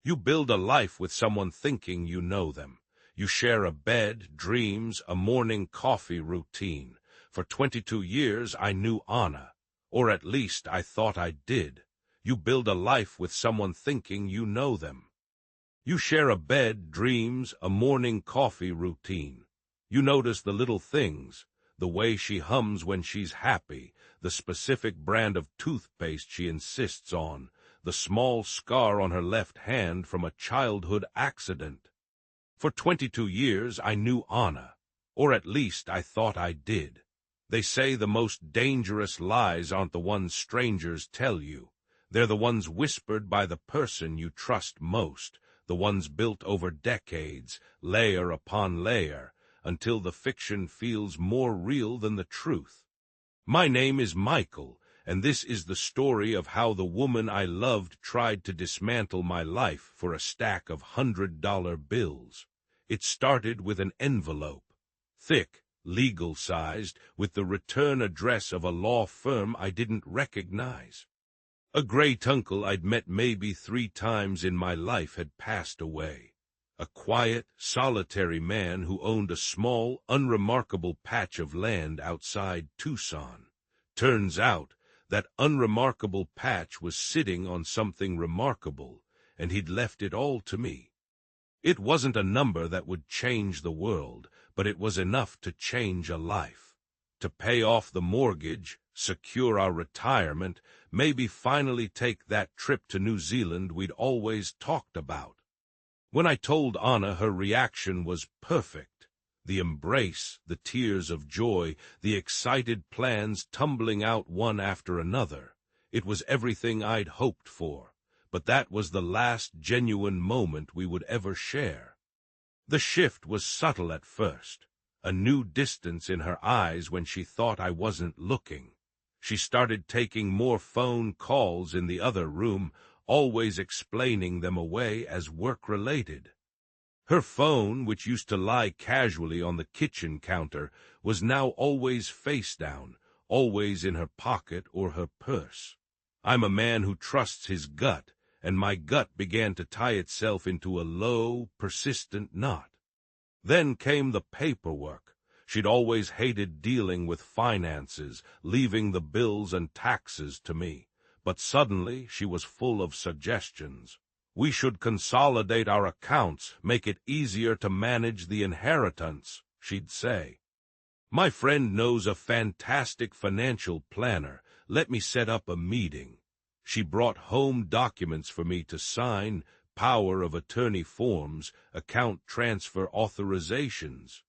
You build a life with someone thinking you know them. You share a bed, dreams, a morning coffee routine. For 22 years I knew Anna, or at least I thought I did. You build a life with someone thinking you know them. You share a bed, dreams, a morning coffee routine. You notice the little things, the way she hums when she's happy, the specific brand of toothpaste she insists on, the small scar on her left hand from a childhood accident. For 22 years I knew Anna, or at least I thought I did. They say the most dangerous lies aren't the ones strangers tell you. They're the ones whispered by the person you trust most, the ones built over decades, layer upon layer, until the fiction feels more real than the truth. My name is Michael, and this is the story of how the woman I loved tried to dismantle my life for a stack of $100 bills. It started with an envelope, thick, legal-sized, with the return address of a law firm I didn't recognize. A great uncle I'd met maybe 3 times in my life had passed away. A quiet, solitary man who owned a small, unremarkable patch of land outside Tucson. Turns out, that unremarkable patch was sitting on something remarkable, and he'd left it all to me. It wasn't a number that would change the world, but it was enough to change a life. To pay off the mortgage, secure our retirement, maybe finally take that trip to New Zealand we'd always talked about. When I told Anna, her reaction was perfect. The embrace, the tears of joy, the excited plans tumbling out one after another. It was everything I'd hoped for, but that was the last genuine moment we would ever share. The shift was subtle at first, a new distance in her eyes when she thought I wasn't looking. She started taking more phone calls in the other room, always explaining them away as work-related. Her phone, which used to lie casually on the kitchen counter, was now always face down, always in her pocket or her purse. I'm a man who trusts his gut, and my gut began to tie itself into a low, persistent knot. Then came the paperwork. She'd always hated dealing with finances, leaving the bills and taxes to me. But suddenly she was full of suggestions. We should consolidate our accounts, make it easier to manage the inheritance, she'd say. My friend knows a fantastic financial planner. Let me set up a meeting. She brought home documents for me to sign, power of attorney forms, account transfer authorizations.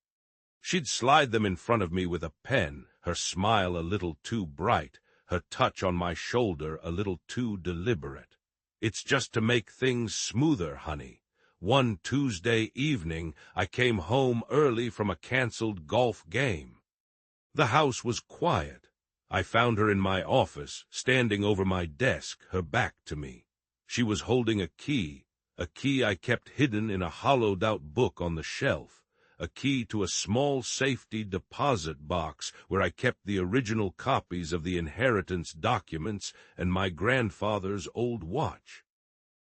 She'd slide them in front of me with a pen, her smile a little too bright, her touch on my shoulder a little too deliberate. It's just to make things smoother, honey. One Tuesday evening, I came home early from a canceled golf game. The house was quiet. I found her in my office, standing over my desk, her back to me. She was holding a key I kept hidden in a hollowed-out book on the shelf, a key to a small safety deposit box where I kept the original copies of the inheritance documents and my grandfather's old watch.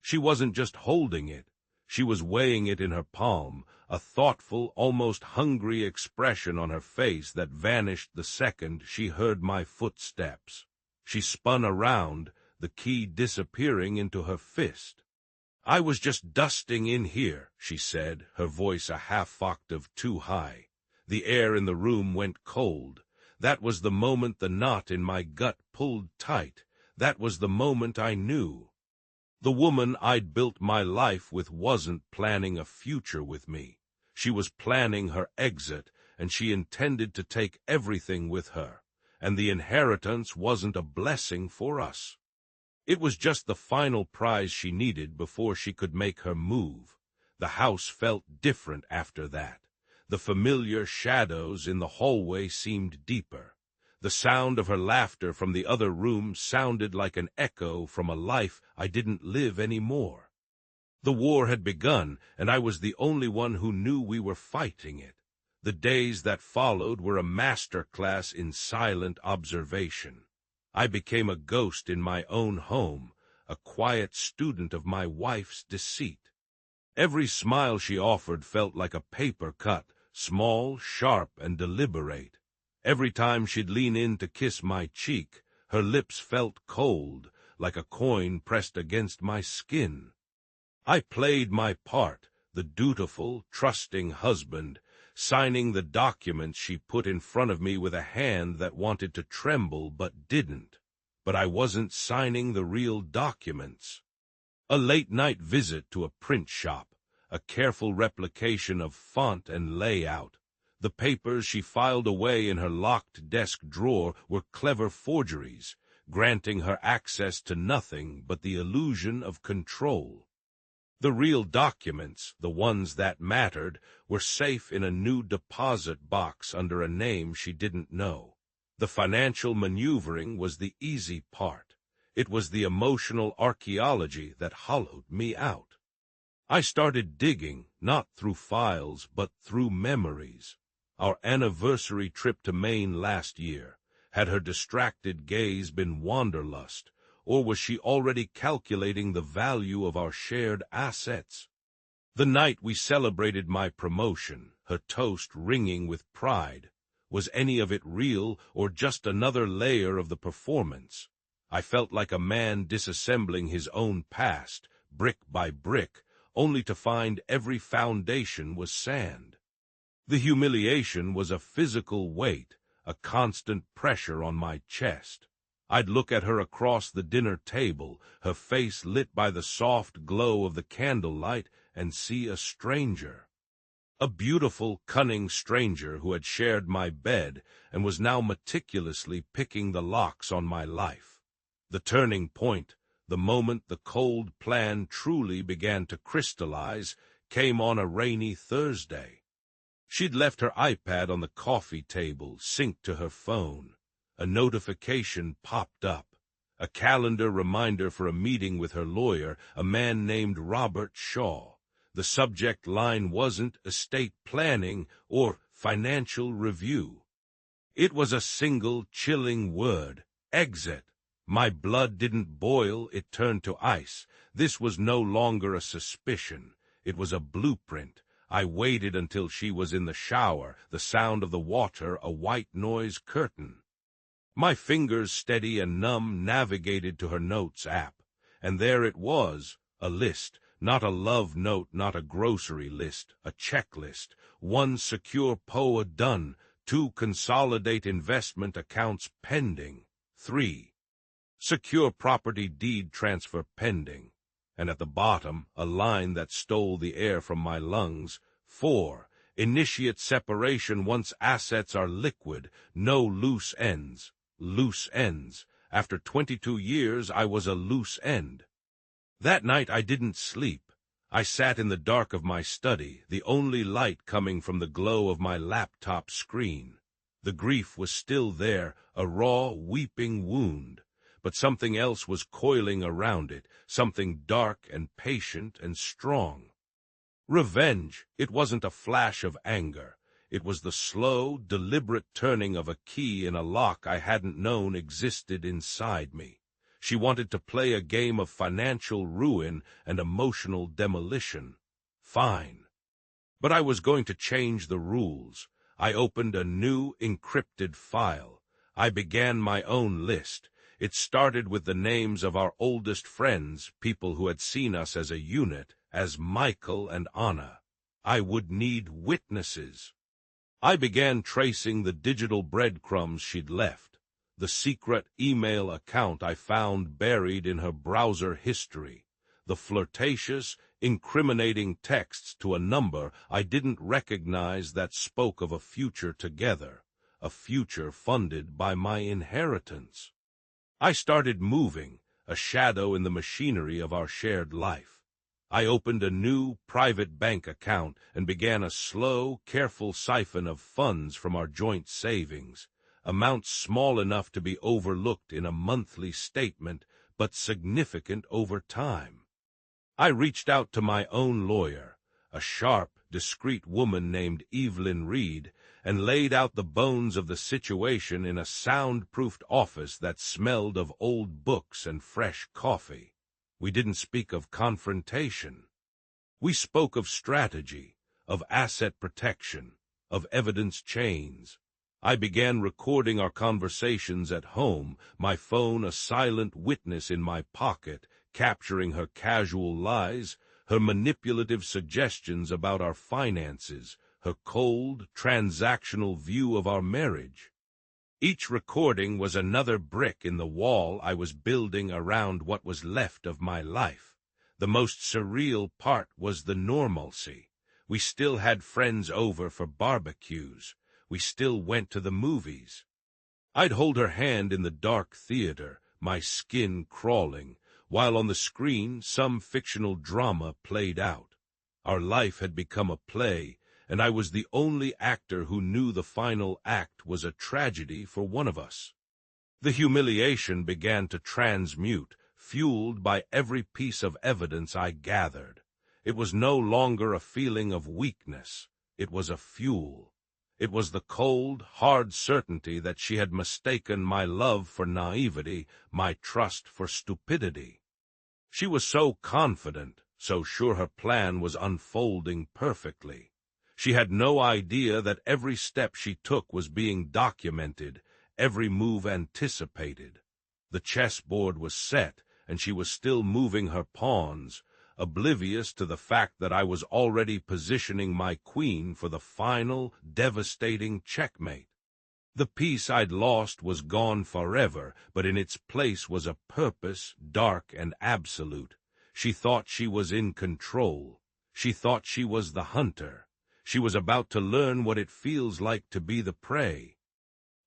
She wasn't just holding it. She was weighing it in her palm, a thoughtful, almost hungry expression on her face that vanished the second she heard my footsteps. She spun around, the key disappearing into her fist. "I was just dusting in here," she said, her voice a half-octave too high. The air in the room went cold. That was the moment the knot in my gut pulled tight. That was the moment I knew. The woman I'd built my life with wasn't planning a future with me. She was planning her exit, and she intended to take everything with her. And the inheritance wasn't a blessing for us. It was just the final prize she needed before she could make her move. The house felt different after that. The familiar shadows in the hallway seemed deeper. The sound of her laughter from the other room sounded like an echo from a life I didn't live anymore. The war had begun, and I was the only one who knew we were fighting it. The days that followed were a master class in silent observation. I became a ghost in my own home, a quiet student of my wife's deceit. Every smile she offered felt like a paper cut, small, sharp, and deliberate. Every time she'd lean in to kiss my cheek, her lips felt cold, like a coin pressed against my skin. I played my part, the dutiful, trusting husband, signing the documents she put in front of me with a hand that wanted to tremble but didn't. But I wasn't signing the real documents. A late-night visit to a print shop, a careful replication of font and layout. The papers she filed away in her locked desk drawer were clever forgeries, granting her access to nothing but the illusion of control. The real documents, the ones that mattered, were safe in a new deposit box under a name she didn't know. The financial maneuvering was the easy part. It was the emotional archaeology that hollowed me out. I started digging, not through files, but through memories. Our anniversary trip to Maine last year. Had her distracted gaze been wanderlust, or was she already calculating the value of our shared assets? The night we celebrated my promotion, her toast ringing with pride, was any of it real or just another layer of the performance? I felt like a man disassembling his own past, brick by brick, only to find every foundation was sand. The humiliation was a physical weight, a constant pressure on my chest. I'd look at her across the dinner table, her face lit by the soft glow of the candlelight, and see a stranger. A beautiful, cunning stranger who had shared my bed and was now meticulously picking the locks on my life. The turning point, the moment the cold plan truly began to crystallize, came on a rainy Thursday. She'd left her iPad on the coffee table, synced to her phone. A notification popped up. A calendar reminder for a meeting with her lawyer, a man named Robert Shaw. The subject line wasn't estate planning or financial review. It was a single chilling word, exit. My blood didn't boil, it turned to ice. This was no longer a suspicion. It was a blueprint. I waited until she was in the shower, the sound of the water a white noise curtain. My fingers, steady and numb, navigated to her notes app. And there it was, a list. Not a love note, not a grocery list, a checklist. 1 secure POA done, 2 Consolidate investment accounts pending, 3 secure property deed transfer pending, and at the bottom a line that stole the air from my lungs, 4 initiate separation once assets are liquid, no loose ends. Loose ends. After 22 years I was a loose end. That night I didn't sleep. I sat in the dark of my study, the only light coming from the glow of my laptop screen. The grief was still there, a raw, weeping wound, but something else was coiling around it, something dark and patient and strong. Revenge. It wasn't a flash of anger. It was the slow, deliberate turning of a key in a lock I hadn't known existed inside me. She wanted to play a game of financial ruin and emotional demolition. Fine. But I was going to change the rules. I opened a new, encrypted file. I began my own list. It started with the names of our oldest friends, people who had seen us as a unit, as Michael and Anna. I would need witnesses. I began tracing the digital breadcrumbs she'd left. The secret email account I found buried in her browser history, the flirtatious, incriminating texts to a number I didn't recognize that spoke of a future together, a future funded by my inheritance. I started moving, a shadow in the machinery of our shared life. I opened a new private bank account and began a slow, careful siphon of funds from our joint savings. Amounts small enough to be overlooked in a monthly statement, but significant over time. I reached out to my own lawyer, a sharp, discreet woman named Evelyn Reed, and laid out the bones of the situation in a soundproofed office that smelled of old books and fresh coffee. We didn't speak of confrontation. We spoke of strategy, of asset protection, of evidence chains. I began recording our conversations at home, my phone a silent witness in my pocket, capturing her casual lies, her manipulative suggestions about our finances, her cold, transactional view of our marriage. Each recording was another brick in the wall I was building around what was left of my life. The most surreal part was the normalcy. We still had friends over for barbecues. We still went to the movies. I'd hold her hand in the dark theater, my skin crawling, while on the screen some fictional drama played out. Our life had become a play, and I was the only actor who knew the final act was a tragedy for one of us. The humiliation began to transmute, fueled by every piece of evidence I gathered. It was no longer a feeling of weakness. It was a fuel. It was the cold, hard certainty that she had mistaken my love for naivety, my trust for stupidity. She was so confident, so sure her plan was unfolding perfectly. She had no idea that every step she took was being documented, every move anticipated. The chessboard was set, and she was still moving her pawns, oblivious to the fact that I was already positioning my queen for the final, devastating checkmate. The piece I'd lost was gone forever, but in its place was a purpose, dark and absolute. She thought she was in control. She thought she was the hunter. She was about to learn what it feels like to be the prey.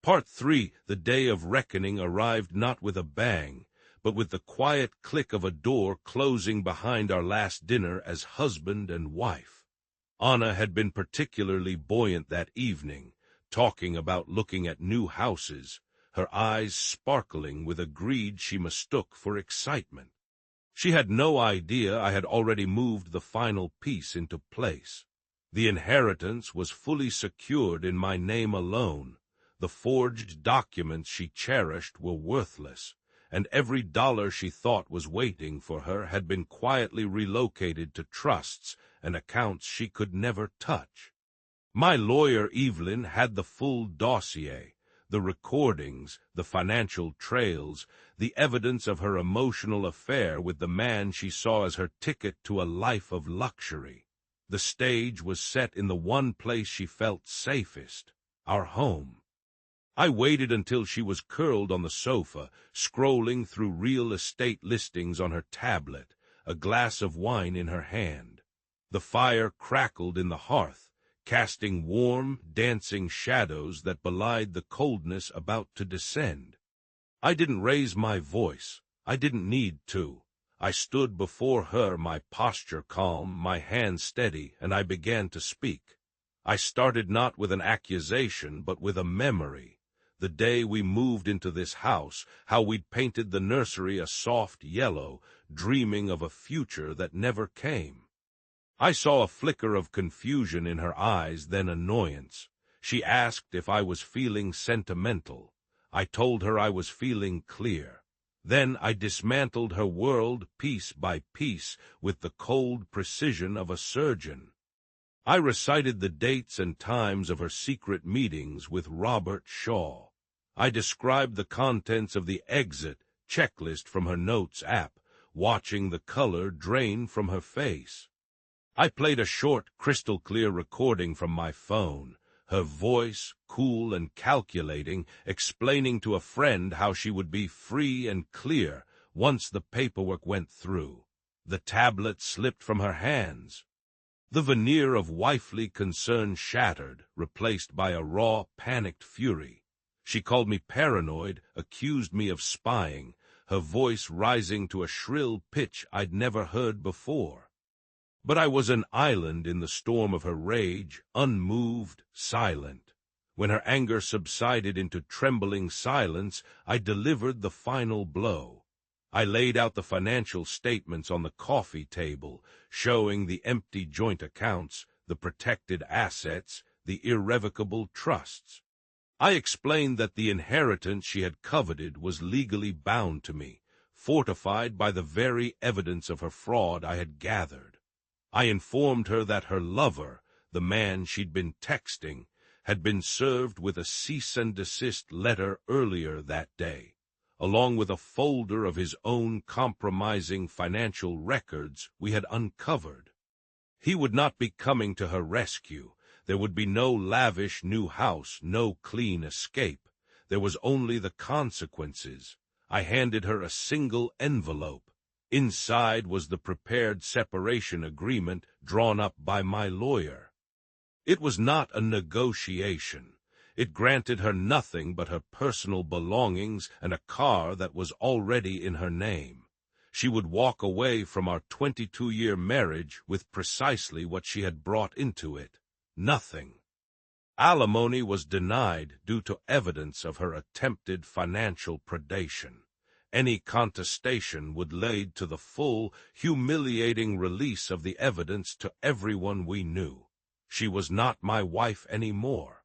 Part 3, the day of reckoning, arrived not with a bang, but with the quiet click of a door closing behind our last dinner as husband and wife. Anna had been particularly buoyant that evening, talking about looking at new houses, her eyes sparkling with a greed she mistook for excitement. She had no idea I had already moved the final piece into place. The inheritance was fully secured in my name alone. The forged documents she cherished were worthless, and every dollar she thought was waiting for her had been quietly relocated to trusts and accounts she could never touch. My lawyer, Evelyn, had the full dossier, the recordings, the financial trails, the evidence of her emotional affair with the man she saw as her ticket to a life of luxury. The stage was set in the one place she felt safest, our home. I waited until she was curled on the sofa, scrolling through real estate listings on her tablet, a glass of wine in her hand. The fire crackled in the hearth, casting warm, dancing shadows that belied the coldness about to descend. I didn't raise my voice. I didn't need to. I stood before her, my posture calm, my hand steady, and I began to speak. I started not with an accusation, but with a memory. The day we moved into this house, how we'd painted the nursery a soft yellow, dreaming of a future that never came. I saw a flicker of confusion in her eyes, then annoyance. She asked if I was feeling sentimental. I told her I was feeling clear. Then I dismantled her world piece by piece with the cold precision of a surgeon. I recited the dates and times of her secret meetings with Robert Shaw. I described the contents of the exit checklist from her notes app, watching the color drain from her face. I played a short, crystal-clear recording from my phone, her voice, cool and calculating, explaining to a friend how she would be free and clear once the paperwork went through. The tablet slipped from her hands. The veneer of wifely concern shattered, replaced by a raw, panicked fury. She called me paranoid, accused me of spying, her voice rising to a shrill pitch I'd never heard before. But I was an island in the storm of her rage, unmoved, silent. When her anger subsided into trembling silence, I delivered the final blow. I laid out the financial statements on the coffee table, showing the empty joint accounts, the protected assets, the irrevocable trusts. I explained that the inheritance she had coveted was legally bound to me, fortified by the very evidence of her fraud I had gathered. I informed her that her lover, the man she'd been texting, had been served with a cease and desist letter earlier that day, along with a folder of his own compromising financial records we had uncovered. He would not be coming to her rescue. There would be no lavish new house, no clean escape. There was only the consequences. I handed her a single envelope. Inside was the prepared separation agreement drawn up by my lawyer. It was not a negotiation. It granted her nothing but her personal belongings and a car that was already in her name. She would walk away from our 22-year marriage with precisely what she had brought into it. Nothing. Alimony was denied due to evidence of her attempted financial predation. Any contestation would lead to the full, humiliating release of the evidence to everyone we knew. She was not my wife anymore.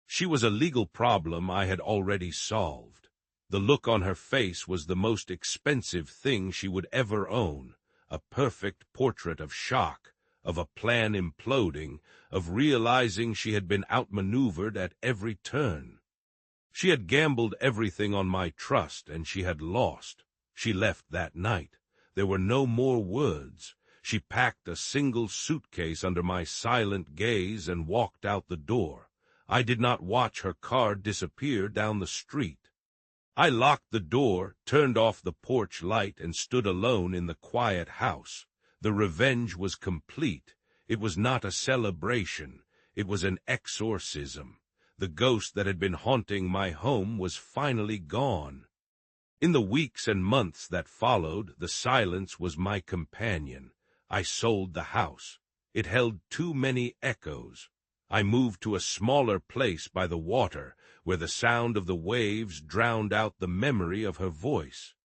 She was a legal problem I had already solved. The look on her face was the most expensive thing she would ever own, a perfect portrait of shock, of a plan imploding, of realizing she had been outmaneuvered at every turn. She had gambled everything on my trust, and she had lost. She left that night. There were no more words. She packed a single suitcase under my silent gaze and walked out the door. I did not watch her car disappear down the street. I locked the door, turned off the porch light, and stood alone in the quiet house. The revenge was complete. It was not a celebration. It was an exorcism. The ghost that had been haunting my home was finally gone. In the weeks and months that followed, the silence was my companion. I sold the house. It held too many echoes. I moved to a smaller place by the water, where the sound of the waves drowned out the memory of her voice.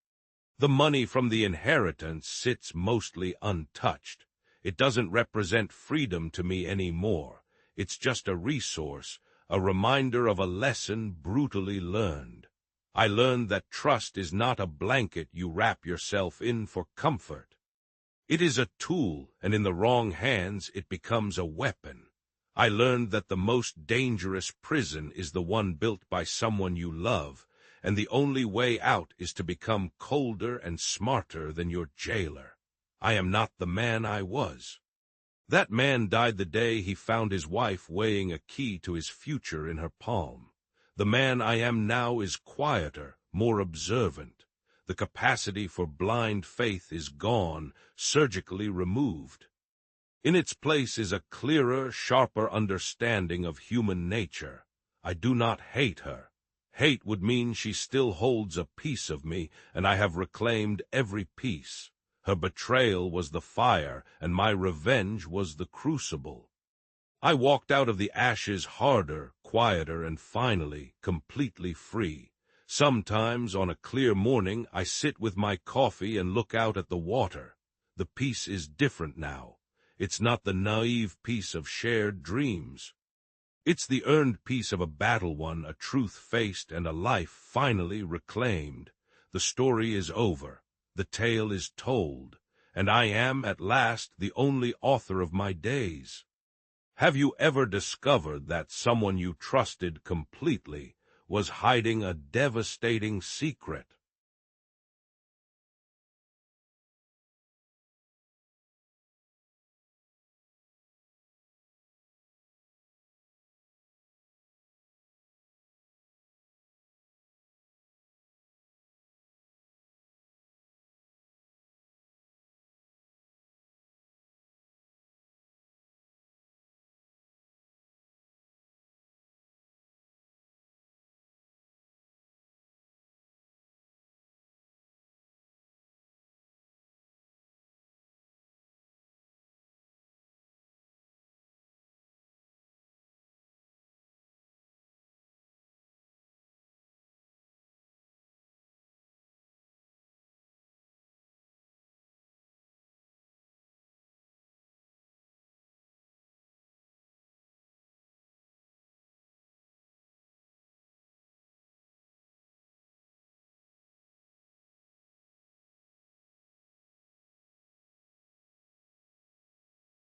The money from the inheritance sits mostly untouched. It doesn't represent freedom to me anymore. It's just a resource, a reminder of a lesson brutally learned. I learned that trust is not a blanket you wrap yourself in for comfort. It is a tool, and in the wrong hands it becomes a weapon. I learned that the most dangerous prison is the one built by someone you love, and the only way out is to become colder and smarter than your jailer. I am not the man I was. That man died the day he found his wife weighing a key to his future in her palm. The man I am now is quieter, more observant. The capacity for blind faith is gone, surgically removed. In its place is a clearer, sharper understanding of human nature. I do not hate her. Hate would mean she still holds a piece of me, and I have reclaimed every piece. Her betrayal was the fire, and my revenge was the crucible. I walked out of the ashes harder, quieter, and finally, completely free. Sometimes, on a clear morning, I sit with my coffee and look out at the water. The peace is different now. It's not the naive peace of shared dreams. It's the earned peace of a battle won, a truth faced, and a life finally reclaimed. The story is over. The tale is told, and I am, at last, the only author of my days. Have you ever discovered that someone you trusted completely was hiding a devastating secret?